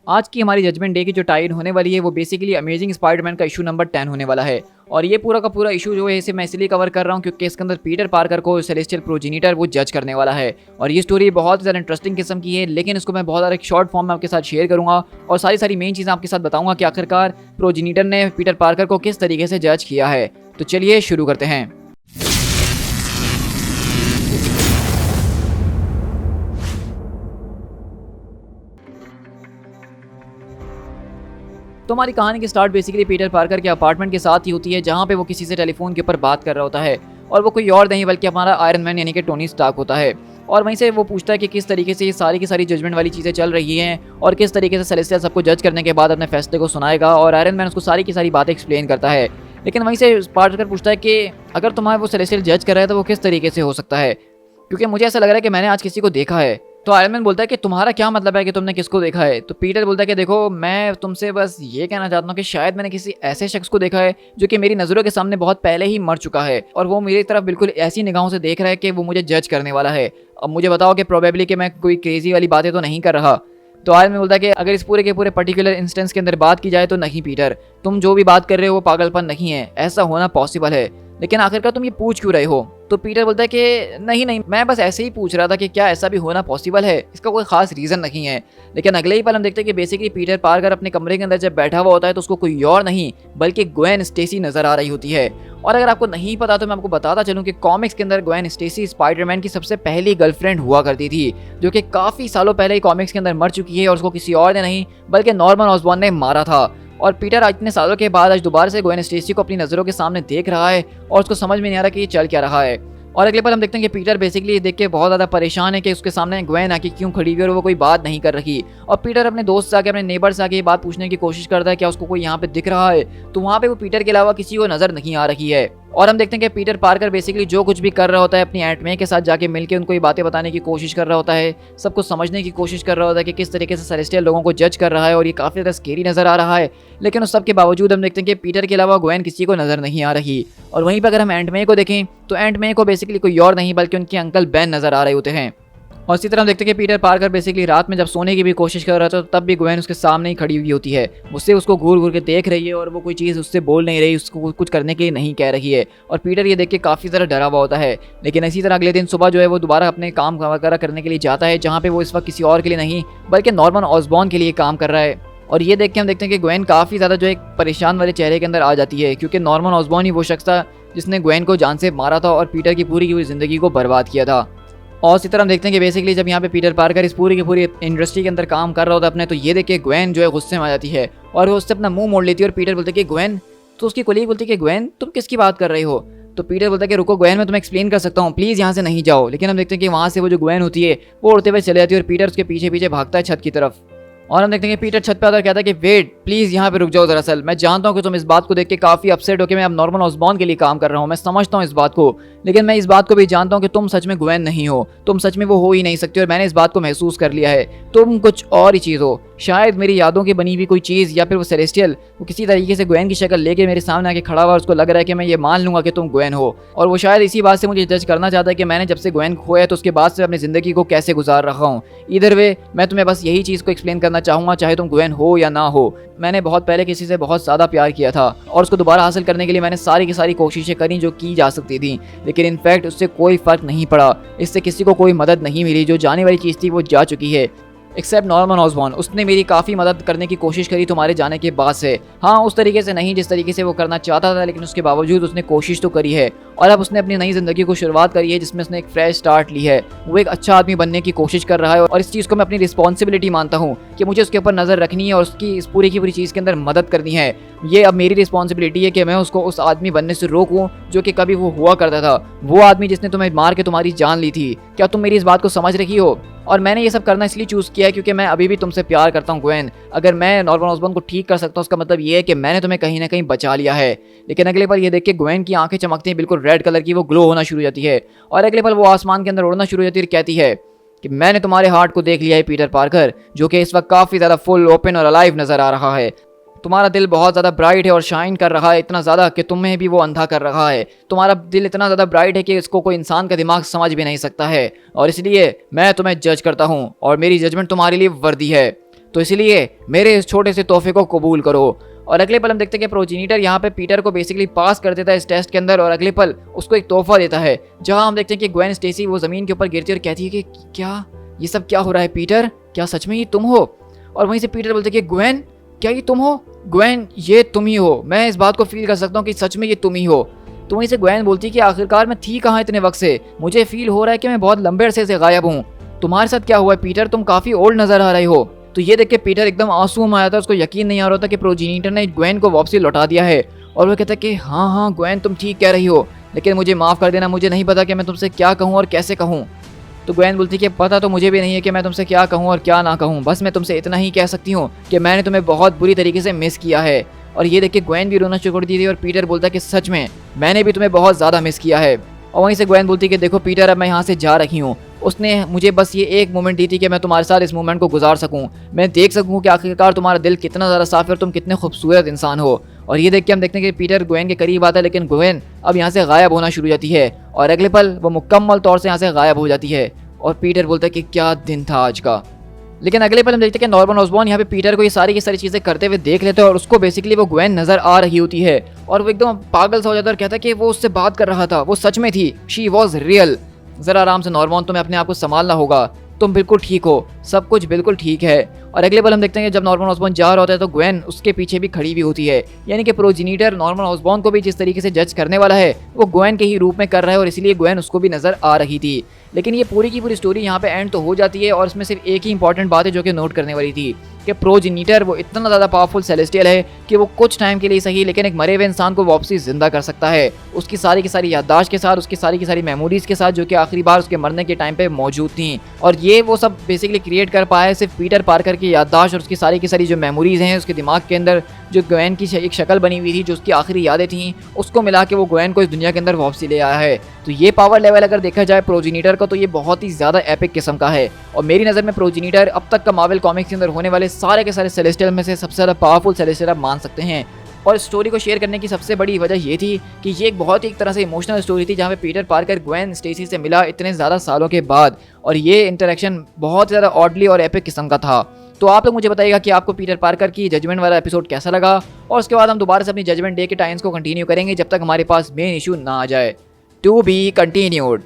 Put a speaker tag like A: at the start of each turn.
A: आज की हमारी जजमेंट डे की जो टाइम होने वाली है वो बेसिकली अमेजिंग स्पाइडरमैन का इशू नंबर 10 होने वाला है। और ये पूरा का पूरा इशू जो है इसे मैं इसलिए कवर कर रहा हूँ क्योंकि इसके अंदर पीटर पार्कर को सेलेस्टियल प्रोजेनिटर वो जज करने वाला है। और ये स्टोरी बहुत ज़्यादा इंटरेस्टिंग किस्म की है, लेकिन इसको मैं बहुत ज़्यादा एक शॉर्ट फॉर्म में आपके साथ शेयर करूँगा और सारी मेन चीज़ें आपके साथ बताऊँगा कि आखिरकार प्रोजेनिटर ने पीटर पार्कर को किस तरीके से जज किया है। तो चलिए शुरू करते हैं। तो हमारी कहानी की स्टार्ट बेसिकली पीटर पार्कर के अपार्टमेंट के साथ ही होती है, जहाँ पे वो किसी से टेलीफोन के ऊपर बात कर रहा होता है और वो कोई और नहीं बल्कि हमारा आयरन मैन यानी कि टोनी स्टार्क होता है। और वहीं से वो पूछता है कि किस तरीके से ये सारी की सारी जजमेंट वाली चीज़ें चल रही हैं और किस तरीके से सेलेस्टियल सबको जज करने के बाद अपने फैसले को सुनाएगा, और आयरन मैन उसको सारी की सारी बातें एक्सप्लेन करता है। लेकिन वहीं से पार्कर पूछता है कि अगर तुम्हारा वो सेलेस्टियल जज कर रहा है तो वो किस तरीके से हो सकता है, क्योंकि मुझे ऐसा लग रहा है कि मैंने आज किसी को देखा है। तो आयरन मैन बोलता है कि तुम्हारा क्या मतलब है कि तुमने किसको देखा है। तो पीटर बोलता है कि देखो, मैं तुमसे बस ये कहना चाहता हूँ कि शायद मैंने किसी ऐसे शख्स को देखा है जो कि मेरी नज़रों के सामने बहुत पहले ही मर चुका है और वो मेरी तरफ बिल्कुल ऐसी निगाहों से देख रहा है कि वो मुझे जज करने वाला है। अब मुझे बताओ कि प्रोबेबली कि मैं कोई क्रेजी वाली बातें तो नहीं कर रहा। तो आयरन मैन बोलता है कि अगर इस पूरे के पूरे पर्टिकुलर इंस्टेंस के अंदर बात की जाए तो नहीं पीटर, तुम जो भी बात कर रहे हो वो पागलपन नहीं है, ऐसा होना पॉसिबल है, लेकिन आखिरकार तुम ये पूछ क्यों रहे हो। तो पीटर बोलता है कि नहीं, मैं बस ऐसे ही पूछ रहा था कि क्या ऐसा भी होना पॉसिबल है, इसका कोई खास रीज़न नहीं है। लेकिन अगले ही पल हम देखते हैं कि बेसिकली पीटर पार्कर अपने कमरे के अंदर जब बैठा हुआ होता है तो उसको कोई और नहीं बल्कि ग्वेन स्टेसी नजर आ रही होती है। और अगर आपको नहीं पता तो मैं आपको बताता चलूँ कि कॉमिक्स के अंदर ग्वेन स्टेसी स्पाइडरमैन की सबसे पहली गर्लफ्रेंड हुआ करती थी, जो कि काफ़ी सालों पहले ही कॉमिक्स के अंदर मर चुकी है और उसको किसी और ने नहीं बल्कि नॉर्मन ऑसबॉर्न ने मारा था। और पीटर इतने सालों के बाद आज दोबारा से ग्वेन स्टेसी को अपनी नज़रों के सामने देख रहा है और उसको समझ में नहीं आ रहा कि ये चल क्या रहा है। और अगले पल हम देखते हैं कि पीटर बेसिकली देख के बहुत ज़्यादा परेशान है कि उसके सामने ग्वेन आके क्यों खड़ी हुई और वो कोई बात नहीं कर रही। और पीटर अपने दोस्त से आके, अपने नेबर से आके ये बात पूछने की कोशिश करता है क्या उसको कोई यहाँ पे दिख रहा है, तो वहाँ पे वो पीटर के अलावा किसी को नज़र नहीं आ रही है। और हम देखते हैं कि पीटर पार्कर बेसिकली जो कुछ भी कर रहा होता है अपनी एंट मे के साथ जाके मिलके उनको ये बातें बताने की कोशिश कर रहा होता है, सबको समझने की कोशिश कर रहा होता है कि किस तरीके से सेलेस्टियल लोगों को जज कर रहा है, और ये काफ़ी ज़्यादा स्केरी नज़र आ रहा है। लेकिन उस सब के बावजूद हम देखते हैं कि पीटर के अलावा ग्वेन किसी को नज़र नहीं आ रही। और वहीं पर अगर हम एंट मे को देखें तो एंट मे को बेसिकली कोई और नहीं बल्कि उनके अंकल बेन नज़र आ रहे होते हैं। और इसी तरह हम देखते हैं कि पीटर पार्कर बेसिकली रात में जब सोने की भी कोशिश कर रहा था तब भी ग्वेन उसके सामने ही खड़ी हुई होती है, उससे उसको घूर घूर के देख रही है और वो कोई चीज़ उससे बोल नहीं रही, उसको कुछ करने के लिए नहीं कह रही है। और पीटर ये देख के काफ़ी ज़्यादा डरा हुआ होता है। लेकिन इसी तरह अगले दिन सुबह जो है वो दोबारा अपने काम वगैरह करने के लिए जाता है, जहाँ पे वो इस वक्त किसी और के लिए नहीं बल्कि नॉर्मन ऑसबॉर्न के लिए काम कर रहा है। और ये देख के हम देखते हैं कि ग्वेन काफ़ी ज़्यादा जो एक परेशान वाले चेहरे के अंदर आ जाती है, क्योंकि नॉर्मन ऑसबॉर्न ही वो शख्स था जिसने ग्वेन को जान से मारा था और पीटर की पूरी ज़िंदगी को बर्बाद किया था। और इसी तरह हम देखते हैं कि बेसिकली जब यहाँ पे पीटर पार्कर इस पूरी की पूरी इंडस्ट्री के अंदर काम कर रहा होता है अपने, तो ये देख के ग्वेन जो है गुस्से में आ जाती है और वो उससे अपना मुंह मोड़ लेती है। और पीटर बोलते हैं कि ग्वेन, तो उसकी कोलीग बोलती है कि ग्वेन तुम किसकी बात कर रही हो। तो पीटर बोलता है कि रुको ग्वेन, मैं तुम्हें एक्सप्लेन कर सकता हूँ, प्लीज़ यहाँ से नहीं जाओ। लेकिन हम देखते हैं कि वहाँ से वो जो ग्वेन होती है वो उड़ते हुए चले जाती है और पीटर उसके पीछे पीछे भागता है छत की तरफ। और हम देखते हैं कि पीटर छत पे आता है, कहता है कि वेट प्लीज़ यहाँ पे रुक जाओ, दरअसल मैं जानता हूँ कि तुम इस बात को देख के काफ़ी अपसेट हो कि मैं अब नॉर्मन ऑसबॉर्न के लिए काम कर रहा हूँ, मैं समझता हूँ इस बात को, लेकिन मैं इस बात को भी जानता हूँ कि तुम सच में ग्वेन नहीं हो, तुम सच में वो हो ही नहीं सकती और मैंने इस बात को महसूस कर लिया है, तुम कुछ और ही चीज़ हो, शायद मेरी यादों की बनी हुई कोई चीज़, या फिर वो सेलेस्टियल वो किसी तरीके से ग्वेन की शक्ल लेके मेरे सामने आके खड़ा हुआ और उसको लग रहा है कि मैं ये मान लूँगा कि तुम ग्वेन हो। और वो शायद इसी बात से मुझे जज करना चाहता है कि मैंने जब से ग्वेन खोया तो उसके बाद से अपनी ज़िंदगी को कैसे गुजार रहा हूँ। इधर वे मैं तुम्हें बस यही चीज़ को एक्सप्लेन करना चाहूँगा, चाहे तुम ग्वेन हो या ना हो, मैंने बहुत पहले किसी से बहुत ज़्यादा प्यार किया था और उसको दोबारा हासिल करने के लिए मैंने सारी की सारी कोशिशें करी जो की जा सकती थी, लेकिन इनफैक्ट उससे कोई फ़र्क नहीं पड़ा, इससे किसी को कोई मदद नहीं मिली, जो जाने वाली चीज़ थी वो जा चुकी है, एक्सेप्ट नॉर्मन ऑसबॉर्न। उसने मेरी काफ़ी मदद करने की कोशिश करी तुम्हारे जाने के बाद से, हाँ उस तरीके से नहीं जिस तरीके से वो करना चाहता था, लेकिन उसके बावजूद उसने कोशिश तो करी है और अब उसने अपनी नई ज़िंदगी को शुरुआत करी है जिसमें उसने एक फ्रेश स्टार्ट ली है। वो एक अच्छा आदमी बनने की कोशिश कर रहा है और इस चीज़ को मैं अपनी रिस्पॉन्सिबिलिटी मानता हूँ कि मुझे उसके ऊपर नज़र रखनी है और उसकी इस पूरी की पूरी चीज़ के अंदर मदद करनी है। ये अब मेरी रिस्पॉन्सिबिलिटी है कि मैं उसको उस आदमी बनने से रोकूं जो कि कभी वो हुआ करता था, वो आदमी जिसने तुम्हें मार के तुम्हारी जान ली थी। क्या तुम मेरी इस बात को समझ रही हो? और मैंने ये सब करना इसलिए चूज़ किया है क्योंकि मैं अभी भी तुमसे प्यार करता हूँ ग्वेन। अगर मैं नॉर्मन ऑसबॉर्न को ठीक कर सकता हूँ उसका मतलब ये है कि मैंने तुम्हें कहीं ना कहीं बचा लिया है। लेकिन अगले पल ये देख के ग्वेन की आंखें चमकती हैं, बिल्कुल रेड कलर की, वो ग्लो होना शुरू हो जाती है और अगले पल वो आसमान के अंदर उड़ना शुरू हो जाती है और कहती है कि मैंने तुम्हारे हार्ट को देख लिया है पीटर पार्कर, जो कि इस वक्त काफ़ी ज़्यादा फुल ओपन और अलाइव नज़र आ रहा है। तुम्हारा दिल बहुत ज़्यादा ब्राइट है और शाइन कर रहा है, इतना ज़्यादा कि तुम्हें भी वो अंधा कर रहा है। तुम्हारा दिल इतना ज़्यादा ब्राइट है कि इसको कोई इंसान का दिमाग समझ भी नहीं सकता है, और इसलिए मैं तुम्हें जज करता हूँ और मेरी जजमेंट तुम्हारे लिए वर्दी है। तो इसलिए मेरे इस छोटे से तोहफे को कबूल करो। और अगले पल हम देखते हैं कि प्रोजेनिटर यहाँ पे पीटर को बेसिकली पास कर देता है इस टेस्ट के अंदर, और अगले पल उसको एक तोहफा देता है, जहाँ हम देखते हैं कि ग्वेन स्टेसी वो ज़मीन के ऊपर गिरती है और कहती है कि क्या ये सब क्या हो रहा है पीटर, क्या सच में ये तुम हो? और वहीं से पीटर बोलते हैं कि ग्वेन क्या ये तुम हो? ग्वेन ये तुम ही हो, मैं इस बात को फील कर सकता हूँ कि सच में ये तुम ही हो। तो वहीं से ग्वेन बोलती है कि आखिरकार मैं थी कहाँ इतने वक्त से, मुझे फील हो रहा है कि मैं बहुत लंबे अरसे से गायब हूँ। तुम्हारे साथ क्या हुआ है पीटर, तुम काफ़ी ओल्ड नजर आ रहे हो। तो ये देख के पीटर एकदम आंसू में आया था, उसको यकीन नहीं आ रहा था कि प्रोजेनिटर ने ग्वेन को वापसी लौटा दिया है। और वो कहता है कि हाँ हाँ ग्वेन तुम ठीक कह रही हो, लेकिन मुझे माफ़ कर देना, मुझे नहीं पता कि मैं तुमसे क्या कहूँ और कैसे कहूँ। तो ग्वेन बोलती है कि पता तो मुझे भी नहीं है कि मैं तुमसे क्या कहूँ और क्या ना कहूँ, बस मैं तुमसे इतना ही कह सकती हूँ कि मैंने तुम्हें बहुत बुरी तरीके से मिस किया है। और ये देख के ग्वेन भी रोना शुरू कर दी थी, और पीटर बोलता है कि सच में मैंने भी तुम्हें बहुत ज़्यादा मिस किया है। और वहीं से ग्वेन बोलती है कि देखो पीटर, अब मैं यहाँ से जा रही हूँ, उसने मुझे बस ये एक मोमेंट दी थी कि मैं तुम्हारे साथ इस मोमेंट को गुजार सकूं, मैं देख सकूं कि आखिरकार तुम्हारा दिल कितना ज़्यादा साफ है और तुम कितने खूबसूरत इंसान हो। और ये देख के हम देखते हैं कि पीटर ग्वेन के करीब आता है, लेकिन ग्वेन अब यहाँ से गायब होना शुरू हो जाती है, और अगले पल वो मुकम्मल तौर से यहाँ से गायब हो जाती है। और पीटर बोलता है कि क्या दिन था आज का। लेकिन अगले पल हम देखते हैं कि नॉर्मन ऑसबॉर्न यहाँ पे पीटर को ये सारी की सारी चीज़ें करते हुए देख लेते हैं, और उसको बेसिकली वो ग्वेन नज़र आ रही होती है, और वो एकदम पागल सा हो जाता है और कहता है कि वो उससे बात कर रहा था, वो सच में थी, शी वॉज रियल। ज़रा आराम से नॉर्मन, तुम्हें अपने आप को संभालना होगा, तुम बिल्कुल ठीक हो, सब कुछ बिल्कुल ठीक है। और अगले पल हम देखते हैं कि जब नॉर्मन ऑसबॉर्न जा रहा होता है तो ग्वेन उसके पीछे भी खड़ी हुई होती है, यानी कि प्रोजेनिटर नॉर्मन ऑसबॉर्न को भी जिस तरीके से जज करने वाला है वो ग्वेन के ही रूप में कर रहा है, और इसीलिए ग्वेन उसको भी नज़र आ रही थी। लेकिन ये पूरी की पूरी स्टोरी यहाँ पे एंड तो हो जाती है, और इसमें सिर्फ एक ही इंपॉर्टेंट बात है जो कि नोट करने वाली थी कि प्रोजेनिटर वो इतना ज़्यादा पावरफुल सेलेस्टियल है कि वो कुछ टाइम के लिए सही लेकिन एक मरे हुए इंसान को वापसी जिंदा कर सकता है, उसकी सारी की सारी याददाश्त के साथ, उसकी सारी की सारी मेमोरीज के साथ, जो कि आखिरी बार उसके मरने के टाइम पे मौजूद थी। और ये वो सब बेसिकली क्रिएट कर पाया है सिर्फ पीटर पार्कर की याददाश्त और उसकी सारी की सारी जो मेमोरीज हैं उसके दिमाग के अंदर, जो ग्वेन की एक शक्ल बनी हुई थी, जो उसकी आखिरी यादें थी, उसको मिला के वो ग्वेन को इस दुनिया के अंदर वापसी ले आया है। तो ये पावर लेवल अगर देखा जाए प्रोजेनिटर का, तो ये बहुत ही ज़्यादा एपिक किस्म का है, और मेरी नज़र में प्रोजेनिटर अब तक का मार्वल कॉमिक्स के अंदर होने वाले सारे के सारे सेलेस्टियल में से सबसे ज़्यादा पावरफुल सेलेस्टियल आप मान सकते हैं। और स्टोरी को शेयर करने की सबसे बड़ी वजह ये थी कि ये एक बहुत ही एक तरह से इमोशनल स्टोरी थी, जहाँ पे पीटर पार्कर ग्वेन स्टेसी से मिला इतने ज़्यादा सालों के बाद, और ये इंटरेक्शन बहुत ज़्यादा ऑडली और एपिक किस्म का था। तो आप लोग मुझे बताइएगा कि आपको पीटर पार्कर की जजमेंट वाला एपिसोड कैसा लगा, और उसके बाद हम दोबारा से अपनी जजमेंट डे के टाइम्स को कंटिन्यू करेंगे जब तक हमारे पास मेन इशू ना आ जाए। To be continued.